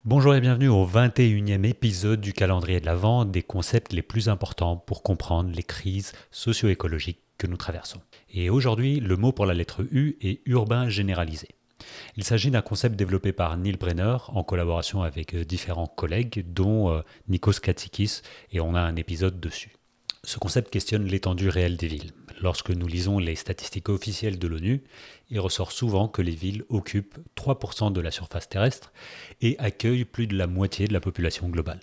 Bonjour et bienvenue au 21e épisode du calendrier de l'Avent, des concepts les plus importants pour comprendre les crises socio-écologiques que nous traversons. Et aujourd'hui, le mot pour la lettre U est urbain généralisé. Il s'agit d'un concept développé par Neil Brenner en collaboration avec différents collègues, dont Nikos Katsikis, et on a un épisode dessus. Ce concept questionne l'étendue réelle des villes. Lorsque nous lisons les statistiques officielles de l'ONU, il ressort souvent que les villes occupent 3% de la surface terrestre et accueillent plus de la moitié de la population globale.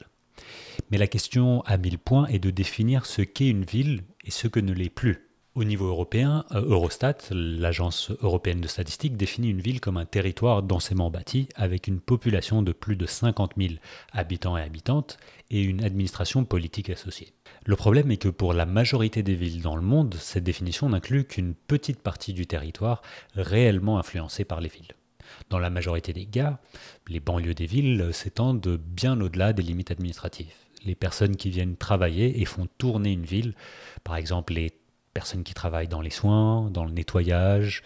Mais la question à 1000 points est de définir ce qu'est une ville et ce que ne l'est plus. Au niveau européen, Eurostat, l'agence européenne de statistique, définit une ville comme un territoire densément bâti avec une population de plus de 50 000 habitants et habitantes et une administration politique associée. Le problème est que pour la majorité des villes dans le monde, cette définition n'inclut qu'une petite partie du territoire réellement influencé par les villes. Dans la majorité des cas, les banlieues des villes s'étendent bien au-delà des limites administratives. Les personnes qui viennent travailler et font tourner une ville, par exemple les personnes qui travaillent dans les soins, dans le nettoyage,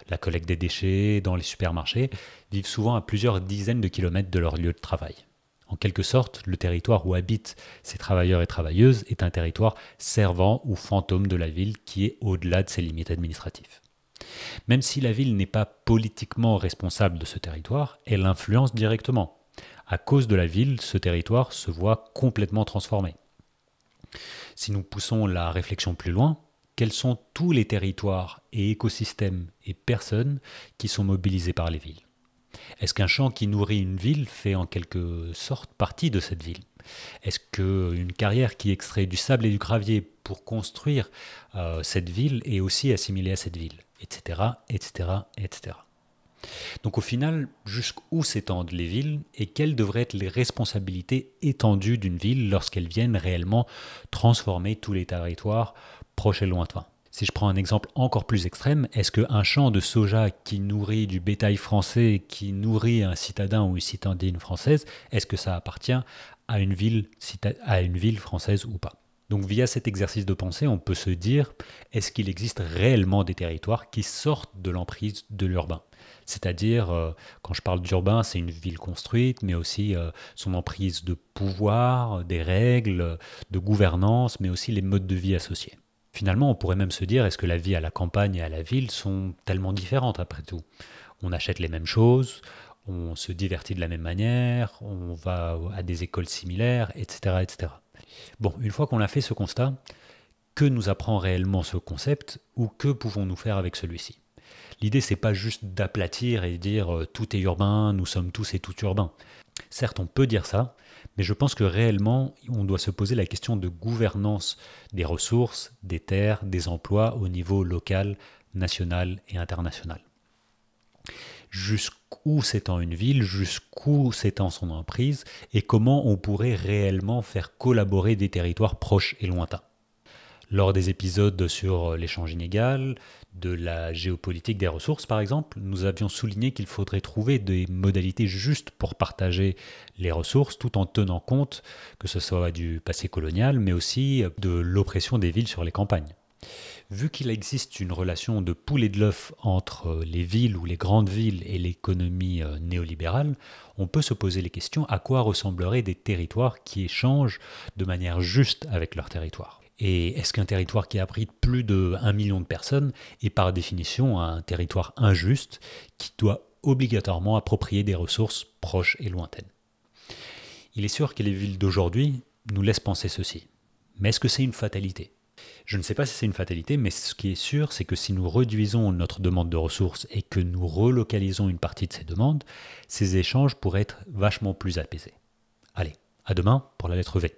la collecte des déchets, dans les supermarchés, vivent souvent à plusieurs dizaines de kilomètres de leur lieu de travail. En quelque sorte, le territoire où habitent ces travailleurs et travailleuses est un territoire servant ou fantôme de la ville qui est au-delà de ses limites administratives. Même si la ville n'est pas politiquement responsable de ce territoire, elle l'influence directement. À cause de la ville, ce territoire se voit complètement transformé. Si nous poussons la réflexion plus loin, quels sont tous les territoires et écosystèmes et personnes qui sont mobilisés par les villes ? Est-ce qu'un champ qui nourrit une ville fait en quelque sorte partie de cette ville ? Est-ce qu'une carrière qui extrait du sable et du gravier pour construire cette ville est aussi assimilée à cette ville ? Etc., etc., etc. Donc au final, jusqu'où s'étendent les villes et quelles devraient être les responsabilités étendues d'une ville lorsqu'elles viennent réellement transformer tous les territoires proches et lointains ? Si je prends un exemple encore plus extrême, est-ce qu'un champ de soja qui nourrit du bétail français, qui nourrit un citadin ou une citadine française, est-ce que ça appartient à une ville française ou pas ? Donc via cet exercice de pensée, on peut se dire, est-ce qu'il existe réellement des territoires qui sortent de l'emprise de l'urbain ? C'est-à-dire, quand je parle d'urbain, c'est une ville construite, mais aussi son emprise de pouvoir, des règles, de gouvernance, mais aussi les modes de vie associés. Finalement, on pourrait même se dire, est-ce que la vie à la campagne et à la ville sont tellement différentes après tout ? On achète les mêmes choses, on se divertit de la même manière, on va à des écoles similaires, etc., etc. Bon, une fois qu'on a fait ce constat, que nous apprend réellement ce concept ou que pouvons-nous faire avec celui-ci ? L'idée, c'est pas juste d'aplatir et dire tout est urbain, nous sommes tous et toutes urbains. Certes, on peut dire ça, mais je pense que réellement, on doit se poser la question de gouvernance des ressources, des terres, des emplois au niveau local, national et international. Jusqu'où s'étend une ville, jusqu'où s'étend son emprise et comment on pourrait réellement faire collaborer des territoires proches et lointains. Lors des épisodes sur l'échange inégal, de la géopolitique des ressources par exemple, nous avions souligné qu'il faudrait trouver des modalités justes pour partager les ressources tout en tenant compte que ce soit du passé colonial mais aussi de l'oppression des villes sur les campagnes. Vu qu'il existe une relation de poule et de l'œuf entre les villes ou les grandes villes et l'économie néolibérale, on peut se poser les questions à quoi ressembleraient des territoires qui échangent de manière juste avec leur territoire. Et est-ce qu'un territoire qui abrite plus de 1 million de personnes est par définition un territoire injuste qui doit obligatoirement approprier des ressources proches et lointaines ? Il est sûr que les villes d'aujourd'hui nous laissent penser ceci. Mais est-ce que c'est une fatalité ? Je ne sais pas si c'est une fatalité, mais ce qui est sûr, c'est que si nous réduisons notre demande de ressources et que nous relocalisons une partie de ces demandes, ces échanges pourraient être vachement plus apaisés. Allez, à demain pour la lettre V.